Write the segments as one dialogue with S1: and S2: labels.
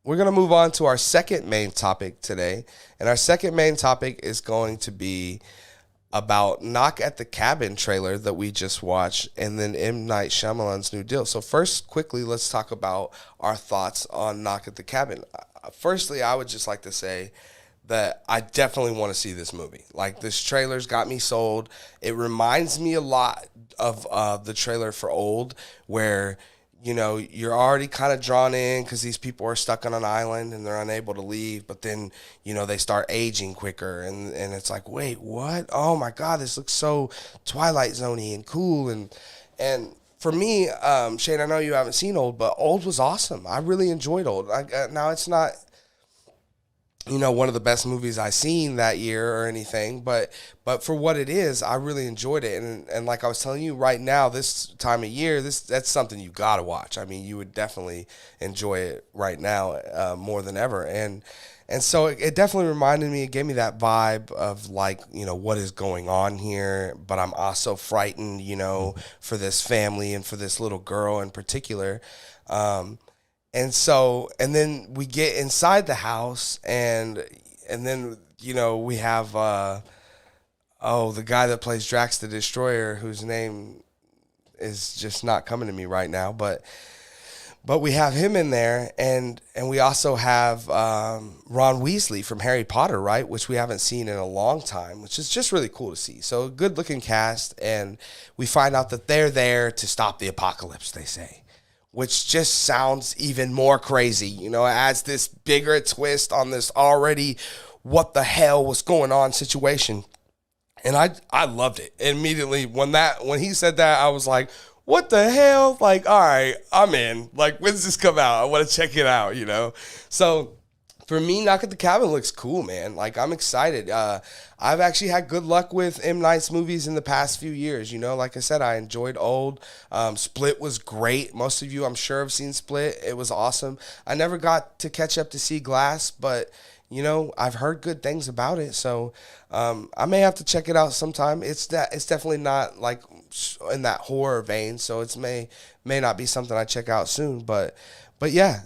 S1: we're going to move on to our second main topic today. And our second main topic is going to be about Knock at the Cabin trailer that we just watched, and then M. Night Shyamalan's new deal. So first, quickly, let's talk about our thoughts on Knock at the Cabin. Firstly, I would just like to say that I definitely want to see this movie. Like, this trailer's got me sold. It reminds me a lot of the trailer for Old, where, you know, you're already kind of drawn in because these people are stuck on an island and they're unable to leave. But then, you know, they start aging quicker. And it's like, wait, what? Oh, my God, this looks so Twilight Zone-y and cool. And for me, Shane, I know you haven't seen Old, but Old was awesome. I really enjoyed Old. Now, it's not, you know, one of the best movies I've seen that year or anything, but for what it is, I really enjoyed it. And like I was telling you, right now, this time of year, that's something you gotta watch. I mean, you would definitely enjoy it right now more than ever. And so it definitely reminded me, it gave me that vibe of, like, you know, what is going on here, but I'm also frightened, you know, for this family and for this little girl in particular. And then we get inside the house, and then, you know, we have, the guy that plays Drax the Destroyer, whose name is just not coming to me right now, but we have him in there, and we also have Ron Weasley from Harry Potter, right, which we haven't seen in a long time, which is just really cool to see. So a good-looking cast, and we find out that they're there to stop the apocalypse, they say, which just sounds even more crazy. You know, it adds this bigger twist on this already what the hell was going on situation. And I loved it. Immediately when he said that, I was like, what the hell? Like, all right, I'm in. Like, when does this come out? I want to check it out, you know? So for me, Knock at the Cabin looks cool, man. Like, I'm excited. I've actually had good luck with M. Night's movies in the past few years. You know, like I said, I enjoyed Old. Split was great. Most of you, I'm sure, have seen Split. It was awesome. I never got to catch up to see Glass, but, you know, I've heard good things about it. So I may have to check it out sometime. It's definitely not, like, in that horror vein, so it may not be something I check out soon, but yeah,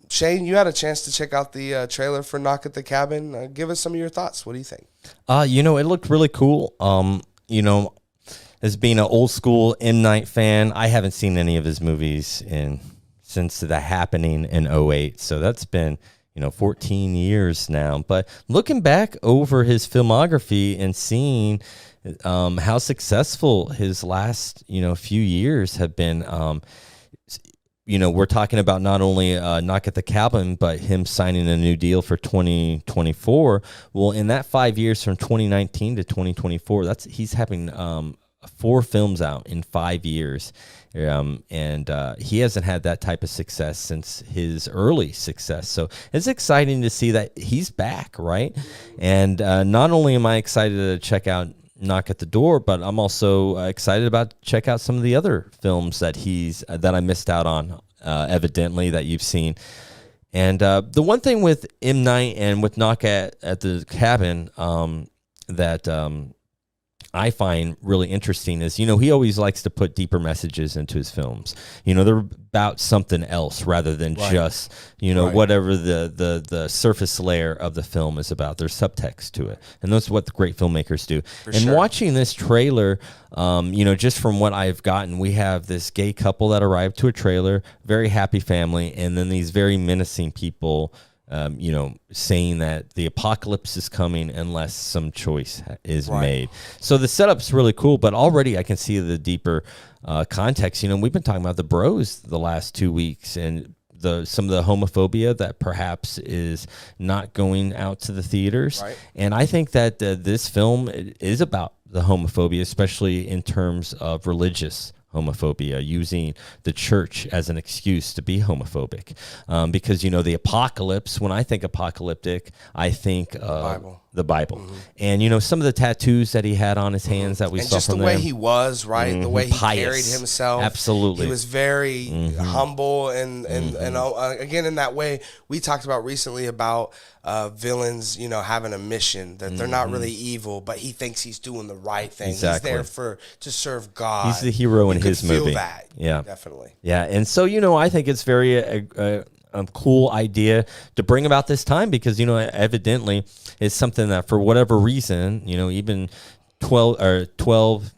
S1: Shane, you had a chance to check out the trailer for Knock at the Cabin. Give us some of your thoughts. What do you think?
S2: You know, it looked really cool. You know, as being an old school M. Night fan, I haven't seen any of his movies since The Happening in '08. So that's been, you know, 14 years now. But looking back over his filmography and seeing how successful his last, you know, few years have been, you know, we're talking about not only Knock at the Cabin, but him signing a new deal for 2024. Well, in that 5 years from 2019 to 2024, he's having 4 films out in 5 years. And he hasn't had that type of success since his early success. So it's exciting to see that he's back, right? And not only am I excited to check out Knock at the Door, but I'm also excited about to check out some of the other films that I missed out on, evidently, that you've seen. And the one thing with M. Night and with Knock at the Cabin that I find really interesting is, you know, he always likes to put deeper messages into his films. You know, they're about something else rather than just, you know, whatever the surface layer of the film is about. There's subtext to it. And that's what the great filmmakers do. Watching this trailer, you know, just from what I've gotten, we have this gay couple that arrived to a trailer, very happy family, and then these very menacing people, you know, saying that the apocalypse is coming unless some choice is made. So the setup's really cool, but already I can see the deeper context. You know, we've been talking about the Bros the last 2 weeks, and some of the homophobia that perhaps is not going out to the theaters. And I think that this film is about the homophobia, especially in terms of religious homophobia, using the church as an excuse to be homophobic. Because, you know, the apocalypse, when I think apocalyptic, I think the Bible. Mm-hmm. And, you know, some of the tattoos that he had on his hands that we saw from there.
S1: And just the way he was, right? Mm-hmm. The way he carried himself.
S2: Absolutely.
S1: He was very humble. And again, in that way, we talked about recently about villains, you know, having a mission, that they're not really evil, but he thinks he's doing the right thing.
S2: Exactly.
S1: He's there to serve God.
S2: He's the hero in his movie.
S1: That.
S2: Yeah.
S1: Definitely.
S2: Yeah. And so, you know, I think it's very cool idea to bring about this time, because evidently it's something that for whatever reason, even 12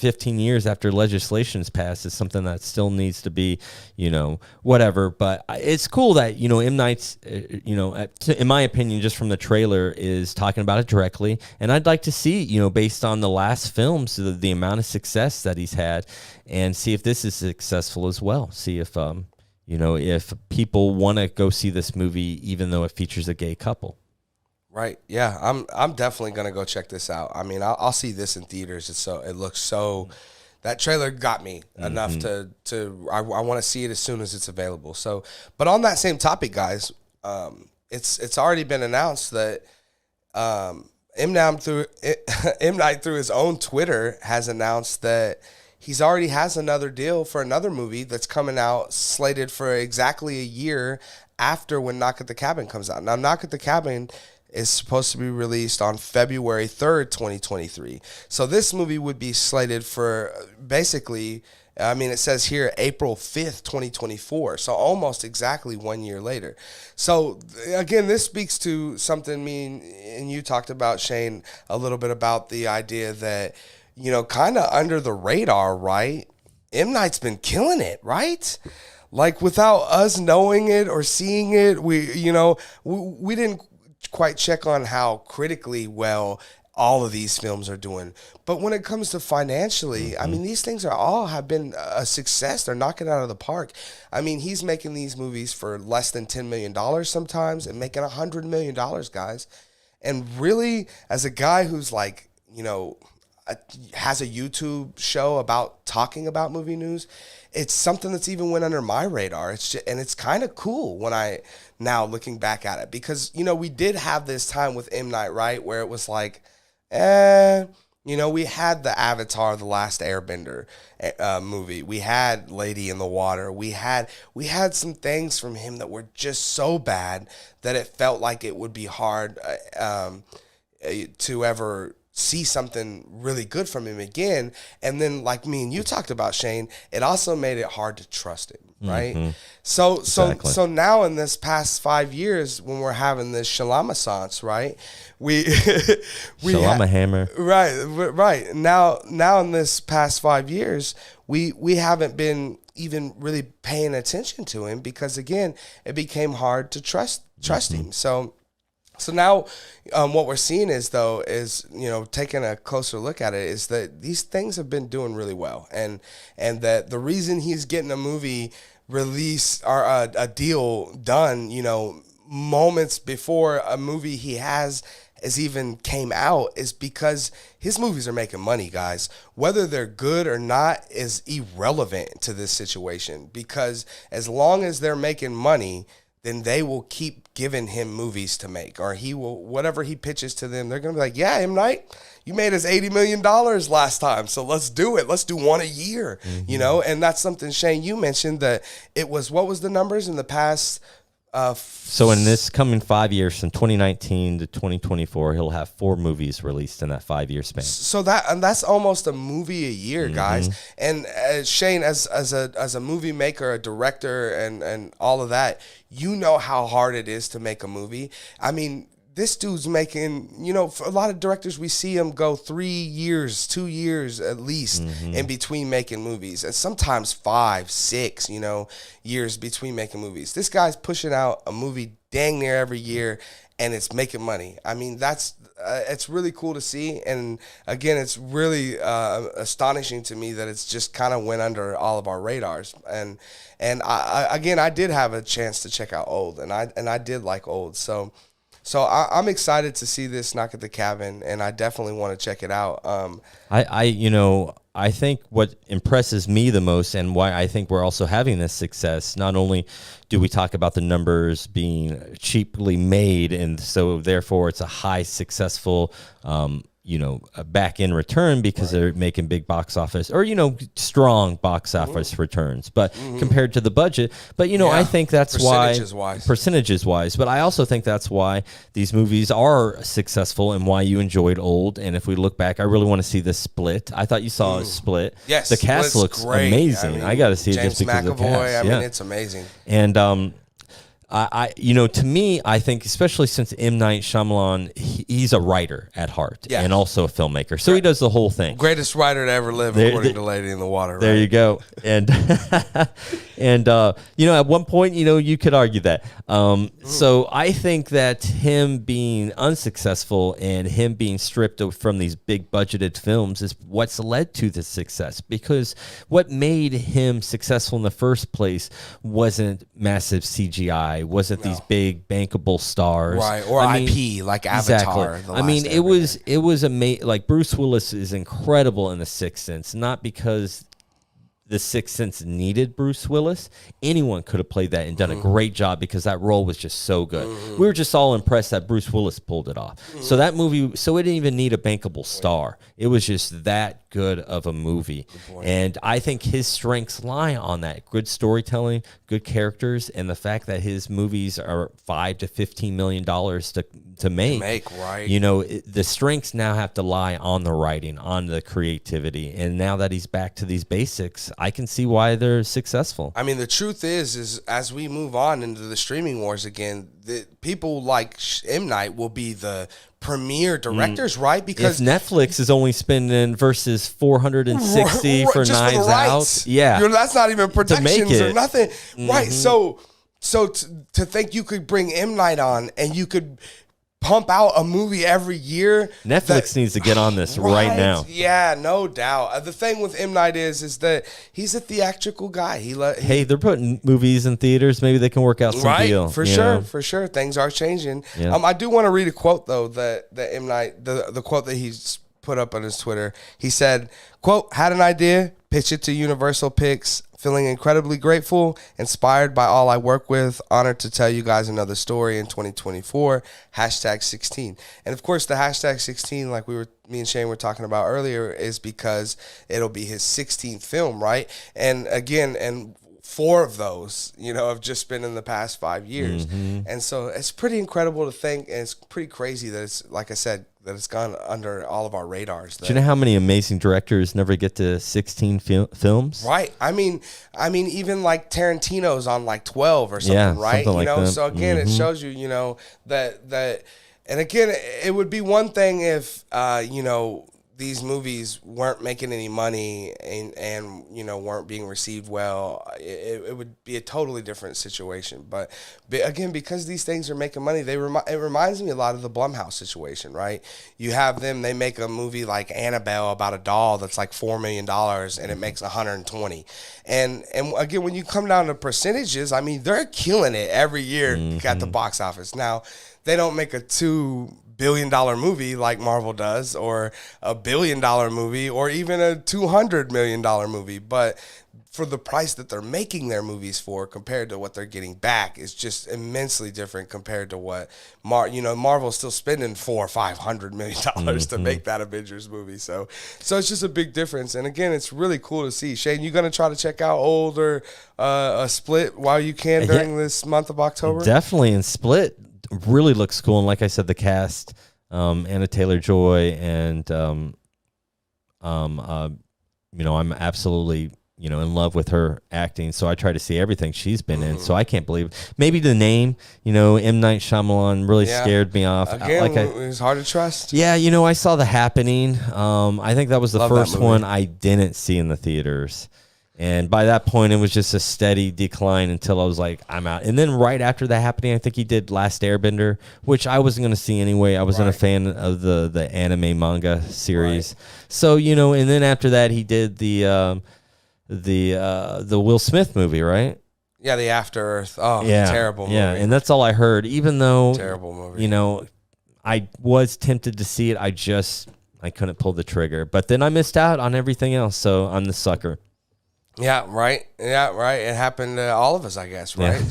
S2: 15 years after legislation's passed, is something that still needs to be, whatever. But it's cool that, M. Night's, in my opinion, just from the trailer, is talking about it directly. And I'd like to see, based on the last films, the amount of success that he's had, and see if this is successful as well. See if, if people want to go see this movie, even though it features a gay couple.
S1: Right. Yeah. I'm definitely gonna go check this out. I mean, I'll see this in theaters. It looks so. That trailer got me enough to I want to see it as soon as it's available. So, but on that same topic, guys, it's already been announced that M. Night through his own Twitter has announced that he's already has another deal for another movie that's coming out, slated for exactly a year after when Knock at the Cabin comes out. Now, Knock at the Cabin is supposed to be released on February 3rd, 2023. So this movie would be slated for basically, it says here April 5th, 2024. So almost exactly 1 year later. So again, this speaks to something me and you talked about, Shane, a little bit about the idea that, kind of under the radar, right? M. Night's been killing it, right? Like without us knowing it or seeing it, we didn't quite check on how critically well all of these films are doing. But when it comes to financially, these things have been a success. They're knocking it out of the park. He's making these movies for less than $10 million sometimes and making $100 million, guys. And really, as a guy who's like, has a YouTube show about talking about movie news, it's something that's even went under my radar. It's kind of cool when now looking back at it, because, we did have this time with M. Night, right, where it was like, we had the Avatar, The Last Airbender movie. We had Lady in the Water. We had some things from him that were just so bad that it felt like it would be hard to ever see something really good from him again. And then, like me and you talked about, Shane, it also made it hard to trust him, right?
S2: Mm-hmm.
S1: So now in this past 5 years, when we're having this Shyamalan, right? We
S2: Hammer.
S1: Right. Now in this past 5 years, we haven't been even really paying attention to him, because again, it became hard to trust him. So now what we're seeing is taking a closer look at it, is that these things have been doing really well. And that the reason he's getting a movie release or a deal done, moments before a movie he has even came out, is because his movies are making money, guys. Whether they're good or not is irrelevant to this situation, because as long as they're making money, then they will keep giving him movies to make, or he will, whatever he pitches to them, they're going to be like, yeah, M. Night, you made us $80 million last time, so let's do it. Let's do one a year, and that's something, Shane, you mentioned that it was, what was the numbers in the past?
S2: So in this coming 5 years, from 2019 to 2024, he'll have 4 movies released in that 5 year span.
S1: So that's almost a movie a year, guys. And Shane, as a movie maker, a director, and all of that, you know how hard it is to make a movie. This dude's making, for a lot of directors, we see him go 3 years, 2 years at least in between making movies, and sometimes 5, 6, years between making movies. This guy's pushing out a movie dang near every year, and it's making money. That's it's really cool to see, and again, it's really astonishing to me that it's just kind of went under all of our radars. And I did have a chance to check out Old, and I did like Old, so I'm excited to see this Knock at the Cabin, and I definitely want to check it out.
S2: I think what impresses me the most, and why I think we're also having this success, not only do we talk about the numbers being cheaply made, and so therefore it's a high successful a back end return because they're making big box office or, strong box office returns, but compared to the budget. But, I think that's percentages wise, but I also think that's why these movies are successful and why you enjoyed Old. And if we look back, I really want to see the Split. I thought you saw a Split.
S1: Yes.
S2: The cast looks great. Amazing. I got to see it
S1: James
S2: just because
S1: McAvoy,
S2: of the cast.
S1: It's amazing.
S2: And, To me, I think, especially since M. Night Shyamalan, he's a writer at heart and also a filmmaker. So he does the whole thing.
S1: Greatest writer to ever live, according to Lady in the Water.
S2: There you go. And, at one point, you could argue that. So I think that him being unsuccessful and him being stripped from these big budgeted films is what's led to the success, because what made him successful in the first place wasn't massive CGI, wasn't these big bankable stars,
S1: right? Or IP like Avatar.
S2: Exactly. It was amazing. Like Bruce Willis is incredible in The Sixth Sense, not because The Sixth Sense needed Bruce Willis. Anyone could have played that and done a great job, because that role was just so good. We were just all impressed that Bruce Willis pulled it off. So that movie, it didn't even need a bankable star. It was just that good of a movie. And I think his strengths lie on that good storytelling, good characters, and the fact that his movies are $5 to $15 million to make.
S1: Right.
S2: The strengths now have to lie on the writing, on the creativity. And now that he's back to these basics, I can see why they're successful.
S1: I mean, the truth is as we move on into the streaming wars again, the people like M. Night will be the premier directors, right? Because
S2: if Netflix is only spending versus 460 for
S1: just
S2: Knives
S1: for the rights.
S2: Out,
S1: that's not even protections or nothing, right? So to think you could bring M. Night on and you could pump out a movie every year.
S2: Netflix needs to get on this right now.
S1: Yeah, no doubt. The thing with M. Night is that he's a theatrical guy.
S2: Hey, they're putting movies in theaters. Maybe they can work out some deal.
S1: For sure. Things are changing. Yeah. I do want to read a quote though that M. Night, the quote that he's put up on his Twitter. He said, quote, "Had an idea, pitch it to Universal Picks. Feeling incredibly grateful, inspired by all I work with, honored to tell you guys another story in 2024, #16. And of course, the #16, like me and Shane were talking about earlier, is because it'll be his 16th film, right? And again, 4 of those, have just been in the past 5 years. And so it's pretty incredible to think, and it's pretty crazy that it's, like I said, that it's gone under all of our radars.
S2: Do you know how many amazing directors never get to 16 films?
S1: Right. I mean, even like Tarantino's on like 12 or something, right?
S2: Something like that.
S1: So again, it shows you, that, and again, it would be one thing if, these movies weren't making any money and weren't being received well. It would be a totally different situation. But again, because these things are making money, it reminds me a lot of the Blumhouse situation, right? You have them, they make a movie like Annabelle about a doll that's like $4 million and it makes 120. And again, when you come down to percentages, I mean, they're killing it every year at the box office. Now, they don't make a $2 billion movie like Marvel does, or a $1 billion movie, or even a $200 million movie. But for the price that they're making their movies for compared to what they're getting back, is just immensely different compared to what Marvel's still spending $400 or $500 million to make that Avengers movie. So it's just a big difference. And again, it's really cool to see. Shane, you gonna try to check out Old or a Split while you can during this month of October?
S2: Definitely. And Split really looks cool. And like I said, the cast, Anna Taylor-Joy, and I'm absolutely in love with her acting. So I try to see everything she's been in. So I can't believe, maybe the name, M. Night Shyamalan really scared me off.
S1: Again, it's hard to trust.
S2: Yeah, I saw The Happening. I think that was the first one I didn't see in the theaters. And by that point, it was just a steady decline until I was like, I'm out. And then right after that happening, I think he did Last Airbender, which I wasn't going to see anyway. I wasn't a fan of the anime manga series. Right. So, and then after that, he did the Will Smith movie, right?
S1: Yeah, the After Earth. Oh, yeah, terrible movie.
S2: Yeah, and that's all I heard. Even though,
S1: terrible movie.
S2: I was tempted to see it. I couldn't pull the trigger. But then I missed out on everything else, so I'm the sucker.
S1: Yeah, right. It happened to all of us, I guess, right?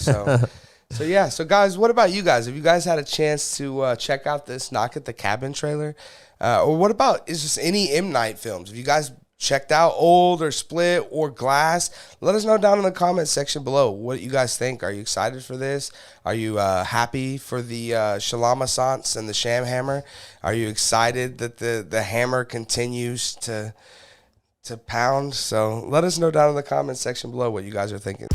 S1: Yeah. So guys, what about you guys? Have you guys had a chance to check out this Knock at the Cabin trailer? Or what about just any M. Night films? Have you guys checked out Old or Split or Glass? Let us know down in the comments section below what you guys think. Are you excited for this? Are you happy for the Shyamalan and the Sham Hammer? Are you excited that the hammer continues to pound? So let us know down in the comments section below what you guys are thinking.